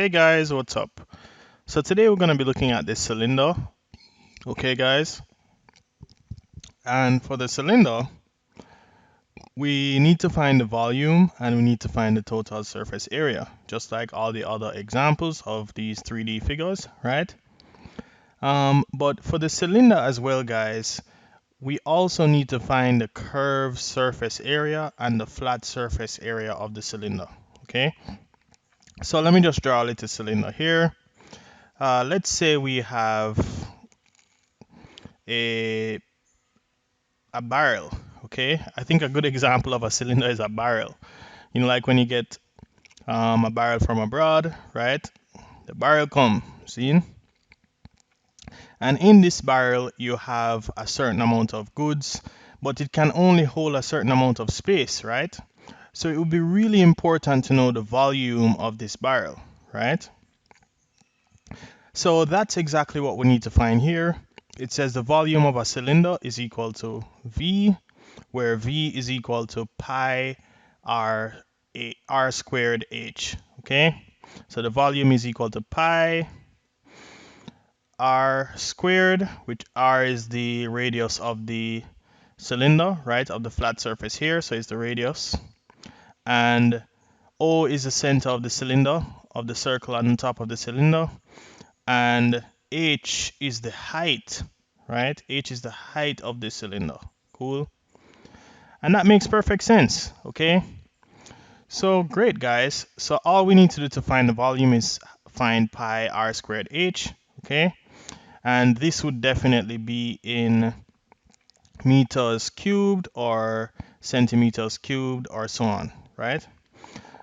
Hey guys, what's up? So today we're going to be looking at this cylinder, okay guys? And for the cylinder, we need to find the volume and we need to find the total surface area, just like all the other examples of these 3D figures, right? But for the cylinder as well, guys, we also need to find the curved surface area and the flat surface area of the cylinder, okay? So let me just draw a little cylinder here. Let's say we have a barrel. Okay, I think a good example of a cylinder is a barrel. You know, like when you get a barrel from abroad, right? The barrel come, see? And in this barrel, you have a certain amount of goods, but it can only hold a certain amount of space, right? So it would be really important to know the volume of this barrel, right? So that's exactly what we need to find here. It says the volume of a cylinder is equal to V, where V is equal to pi r squared h. Okay, so the volume is equal to pi r squared, which r is the radius of the cylinder, right, of the flat surface here, so it's the radius, and O is the center of the cylinder, of the circle on top of the cylinder, and h is the height, right? H is the height of the cylinder. Cool. And that makes perfect sense, okay? So great, guys. So all we need to do to find the volume is find pi r squared h, okay? And this would definitely be in meters cubed or centimeters cubed or so on, right?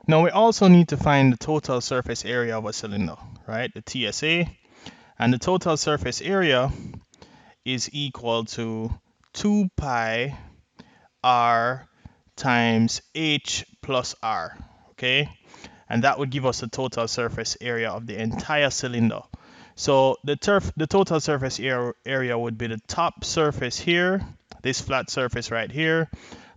Now we also need to find the total surface area of a cylinder, right? The TSA. And the total surface area is equal to 2 pi r times h plus r, okay? And that would give us the total surface area of the entire cylinder. So the total surface area would be the top surface here, this flat surface right here,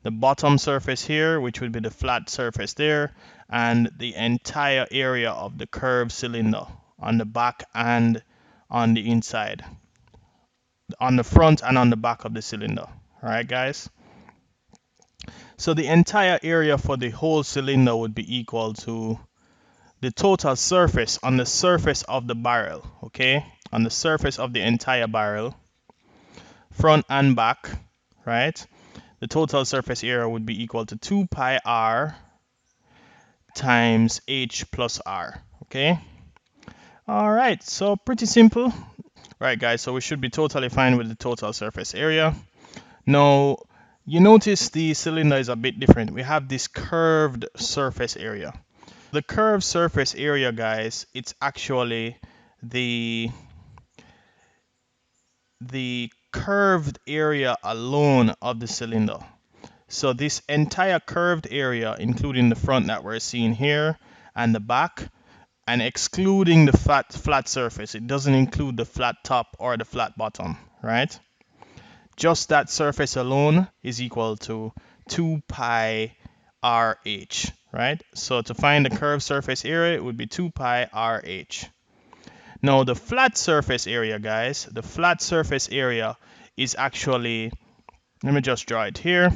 the bottom surface here, which would be the flat surface there, and the entire area of the curved cylinder on the back and on the inside, on the front and on the back of the cylinder. All right, guys? So the entire area for the whole cylinder would be equal to the total surface on the surface of the barrel, okay? On the surface of the entire barrel, front and back, right? The total surface area would be equal to 2 pi r times h plus r, okay? All right, so pretty simple. Right, guys, so we should be totally fine with the total surface area. Now, you notice the cylinder is a bit different. We have this curved surface area. The curved surface area, guys, it's actually the curved area alone of the cylinder. So this entire curved area, including the front that we're seeing here and the back, and excluding the flat surface, it doesn't include the flat top or the flat bottom, right? Just that surface alone is equal to 2 pi RH, right? So to find the curved surface area, it would be 2 pi RH. Now the flat surface area, guys, the flat surface area is actually, let me just draw it here.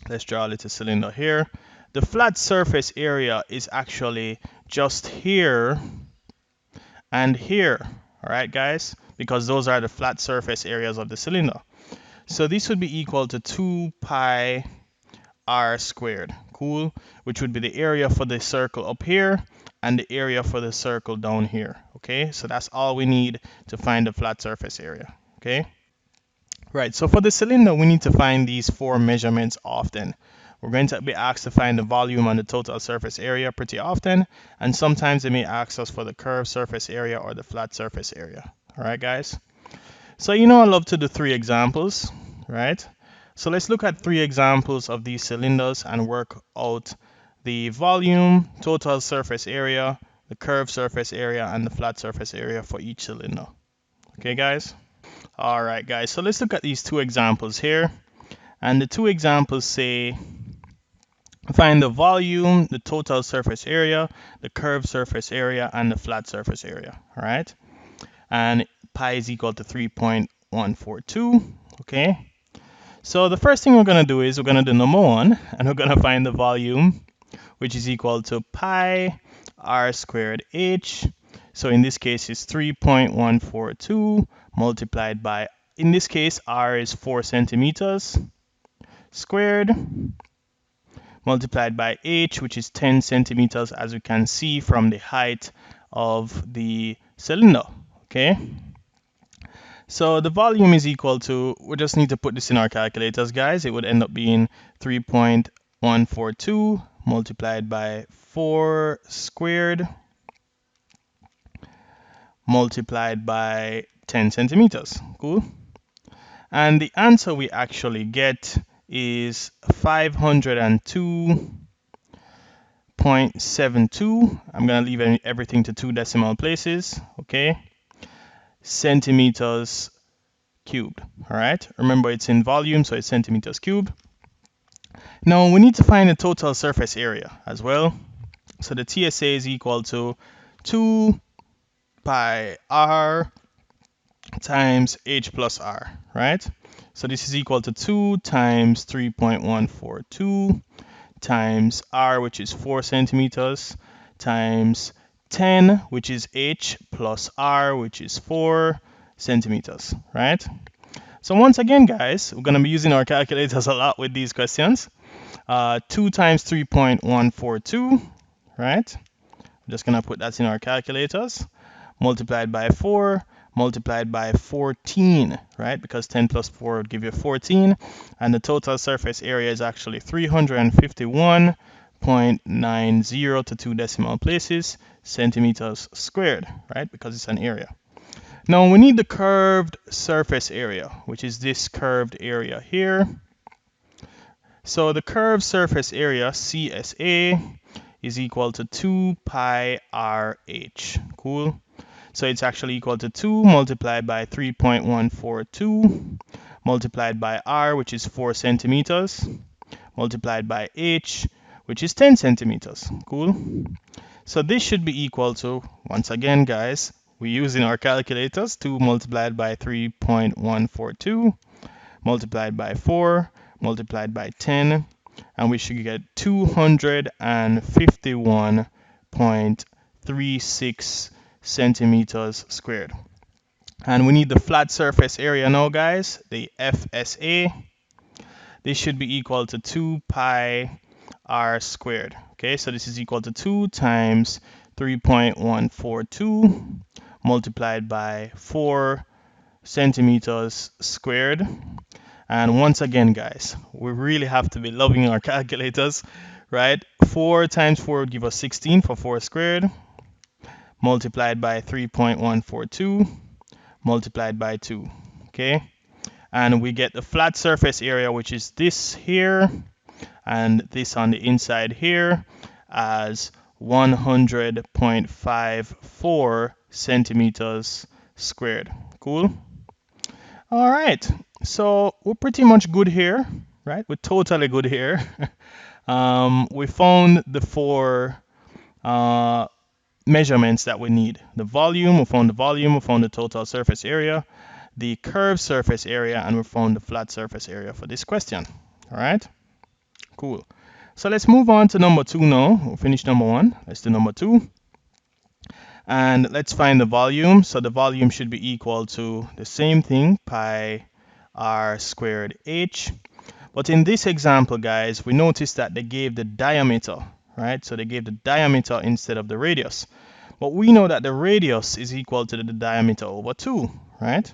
Let's draw a little cylinder here. The flat surface area is actually just here and here, all right, guys? Because those are the flat surface areas of the cylinder. So this would be equal to 2 pi r squared, cool, which would be the area for the circle up here and the area for the circle down here, okay? So that's all we need to find the flat surface area, okay? Right, so for the cylinder, we need to find these 4 measurements often. We're going to be asked to find the volume and the total surface area pretty often, and sometimes they may ask us for the curved surface area or the flat surface area. All right, guys? So you know I love to do 3 examples, right? So let's look at 3 examples of these cylinders and work out the volume, total surface area, the curved surface area, and the flat surface area for each cylinder. Okay, guys? All right, guys, so let's look at these 2 examples here. And the 2 examples say Find the volume, the total surface area, the curved surface area, and the flat surface area. All right. And pi is equal to 3.142. Okay. So the first thing we're going to do is we're going to do number one, and we're going to find the volume, which is equal to pi r squared h. So in this case, it's 3.142 multiplied by, in this case, r is 4 centimeters squared, multiplied by h, which is 10 centimeters, as we can see from the height of the cylinder. Okay. So the volume is equal to, we just need to put this in our calculators, guys. It would end up being 3.142 multiplied by 4 squared multiplied by 10 centimeters. Cool. And the answer we actually get is 502.72. I'm going to leave everything to 2 decimal places. Okay. Centimeters cubed. All right. Remember, it's in volume, so it's centimeters cubed. Now we need to find the total surface area as well. So the TSA is equal to 2 pi r times h plus r, right? So this is equal to 2 times 3.142 times r, which is 4 centimeters, times 10, which is h, plus r, which is 4 centimeters, right? So once again, guys, we're going to be using our calculators a lot with these questions. 2 times 3.142, right? I'm just going to put that in our calculators. Multiplied by 4, multiplied by 14, right? Because 10 plus 4 would give you 14. And the total surface area is actually 351.90 to 2 decimal places, centimeters squared, right? Because it's an area. Now we need the curved surface area, which is this curved area here. So the curved surface area, CSA, is equal to 2 pi RH. Cool. So it's actually equal to 2 multiplied by 3.142 multiplied by r, which is 4 centimeters, multiplied by h, which is 10 centimeters. Cool. So this should be equal to, once again, guys, we're using our calculators, 2 multiplied by 3.142 multiplied by 4 multiplied by 10, and we should get 251.36 centimeters squared. And we need the flat surface area now, guys, the FSA. This should be equal to 2 pi r squared. Okay, so this is equal to 2 times 3.142 multiplied by 4 centimeters squared. And once again, guys, we really have to be loving our calculators, right? 4 times 4 would give us 16 for 4 squared, multiplied by 3.142, multiplied by 2, okay? And we get the flat surface area, which is this here, and this on the inside here, as 100.54 centimeters squared. Cool? All right, so we're pretty much good here, right? We're totally good here. We found the 4 measurements that we need. The volume, we found the total surface area, the curved surface area, and we found the flat surface area for this question. All right, cool. So let's move on to number 2 now. We'll finish number 1. Let's do number 2. And let's find the volume. So the volume should be equal to the same thing, pi r squared h. But in this example, guys, we noticed that they gave the diameter, right? So they gave the diameter instead of the radius. But we know that the radius is equal to the diameter over 2, right?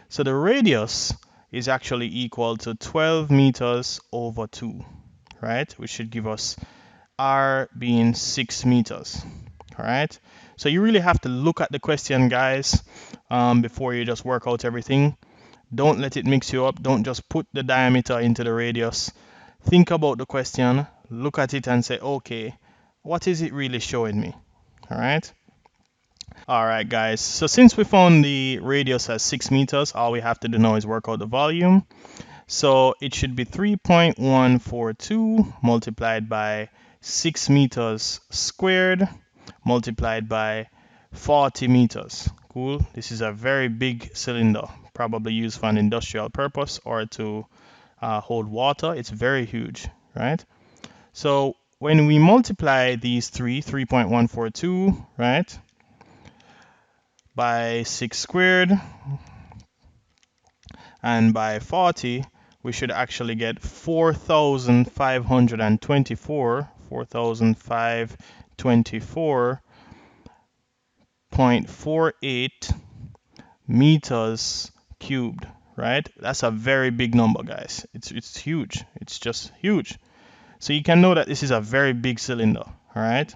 So the radius is actually equal to 12 meters over 2, right? Which should give us r being 6 meters, all right? So you really have to look at the question, guys, before you just work out everything. Don't let it mix you up. Don't just put the diameter into the radius. Think about the question, look at it and say, okay, what is it really showing me? All right. All right, guys. So since we found the radius as 6 meters, all we have to do now is work out the volume. So it should be 3.142 multiplied by 6 meters squared multiplied by 40 meters. Cool. This is a very big cylinder, probably used for an industrial purpose or to hold water. It's very huge, right? So when we multiply these 3.142, right, by 6 squared and by 40, we should actually get 4,524.48 meters cubed, right? That's a very big number, guys. It's huge. It's just huge. So you can know that this is a very big cylinder, all right?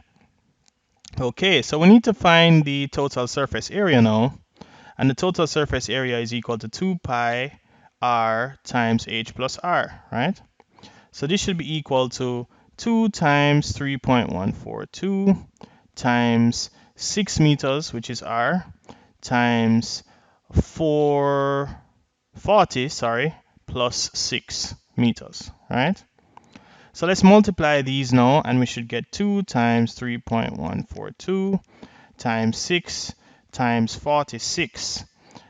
Okay, so we need to find the total surface area now. And the total surface area is equal to 2 pi r times h plus r, right? So this should be equal to 2 times 3.142 times 6 meters, which is r, times 440, plus 6 meters, right? So let's multiply these now, and we should get 2 times 3.142 times 6 times 46,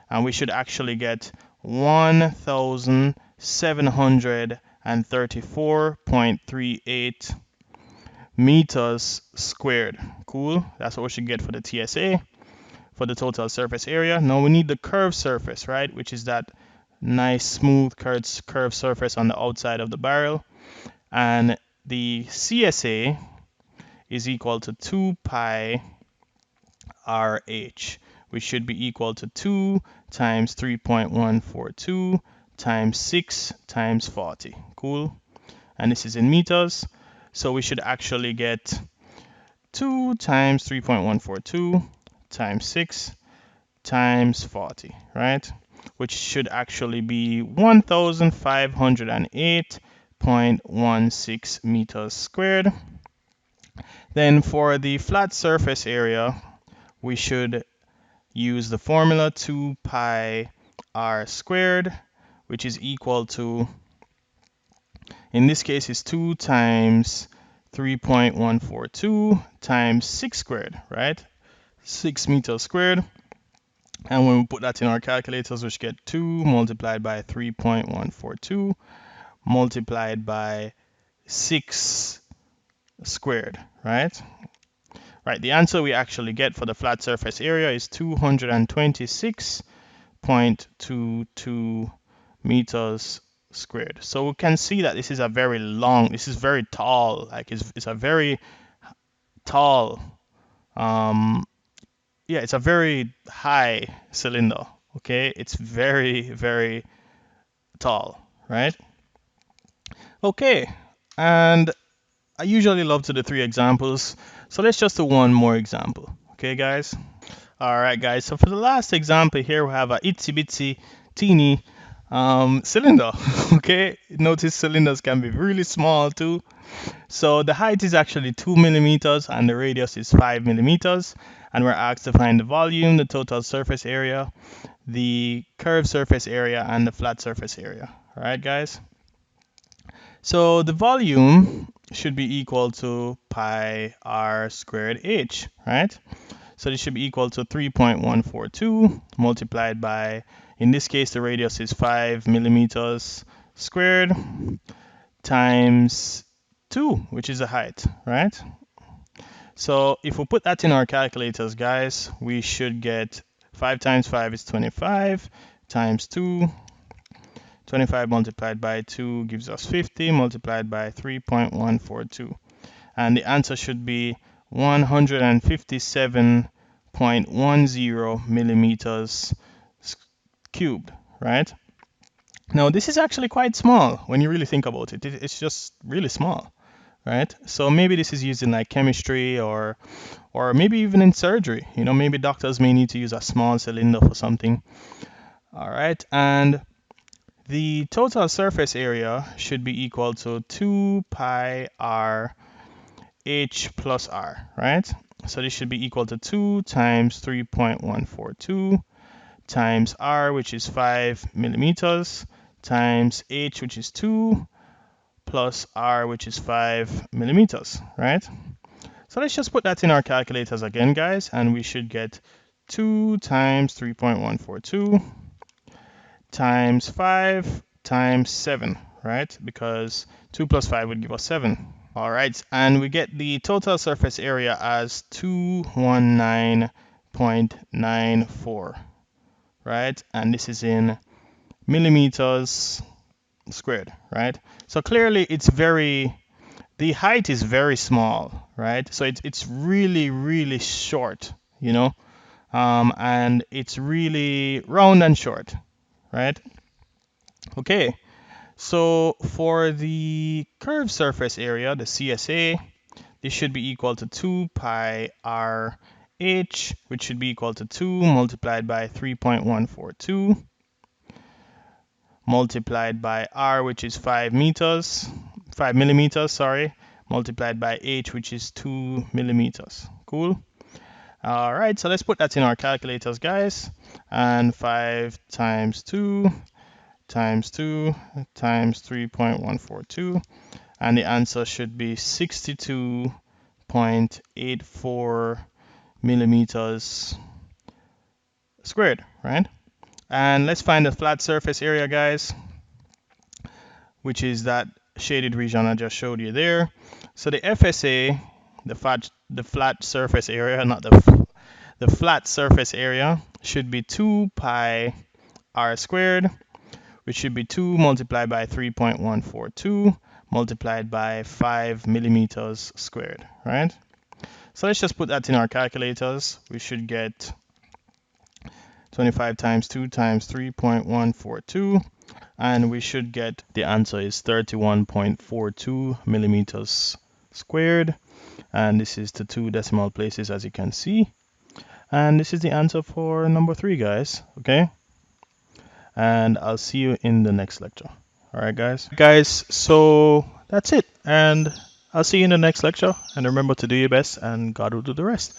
and we should actually get 1,734.38 meters squared. Cool. That's what we should get for the TSA, for the total surface area. Now we need the curved surface, right, which is that nice smooth curved surface on the outside of the barrel. And the CSA is equal to 2 pi RH, which should be equal to 2 times 3.142 times 6 times 40. Cool. And this is in meters. So we should actually get 2 times 3.142 times 6 times 40, right? Which should actually be 1,508.16 meters squared. Then for the flat surface area, we should use the formula 2 pi r squared, which is equal to, in this case, is 2 times 3.142 times 6 squared, right? 6 meters squared. And when we put that in our calculators, we should get 2 multiplied by 3.142 multiplied by 6 squared, right? Right, the answer we actually get for the flat surface area is 226.22 meters squared. So we can see that this is very tall, like it's a very tall, it's a very high cylinder, okay? It's very, very tall, right? Okay, and I usually love to do 3 examples, so let's just do one more example, okay, guys? All right, guys, so for the last example here, we have a itsy bitsy teeny cylinder, okay? Notice cylinders can be really small too. So the height is actually 2 millimeters and the radius is 5 millimeters, and we're asked to find the volume, the total surface area, the curved surface area, and the flat surface area. All right, guys? So the volume should be equal to pi r squared h, right? So this should be equal to 3.142 multiplied by, in this case, the radius is 5 millimeters squared times 2, which is the height, right? So if we put that in our calculators, guys, we should get 5 times 5 is 25 times 2. 25 multiplied by 2 gives us 50 multiplied by 3.142. And the answer should be 157.10 millimeters cubed, right? Now this is actually quite small when you really think about it. It's just really small, right? So maybe this is used in like chemistry or maybe even in surgery. You know, maybe doctors may need to use a small cylinder for something. All right, and the total surface area should be equal to 2 pi r h plus r, right? So this should be equal to 2 times 3.142 times r, which is 5 millimeters, times h, which is 2, plus r, which is 5 millimeters, right? So let's just put that in our calculators again, guys, and we should get 2 times 3.142 times 5 times 7, right? Because 2 plus 5 would give us 7. All right, and we get the total surface area as 219.94, right? And this is in millimeters squared, right? So clearly the height is very small, right? So it's really, really short, you know, and it's really round and short, right? Okay, so for the curved surface area, the CSA, this should be equal to 2 pi r h, which should be equal to 2 multiplied by 3.142 multiplied by r, which is 5 millimeters, sorry, multiplied by h, which is 2 millimeters. Cool. All right, so let's put that in our calculators, guys. And 5 times 2 times 2 times 3.142, and the answer should be 62.84 millimeters squared, right? And let's find the flat surface area, guys, which is that shaded region I just showed you there. So the FSA, the flat surface area, not the flat surface area, should be 2 pi r squared, which should be 2 multiplied by 3.142 multiplied by 5 millimeters squared, right? So let's just put that in our calculators. We should get 25 times 2 times 3.142, and we should get the answer is 31.42 millimeters squared, and this is the 2 decimal places, as you can see, and this is the answer for number 3, guys. Okay, and I'll see you in the next lecture. All right, guys, so that's it, and I'll see you in the next lecture, and remember to do your best and God will do the rest.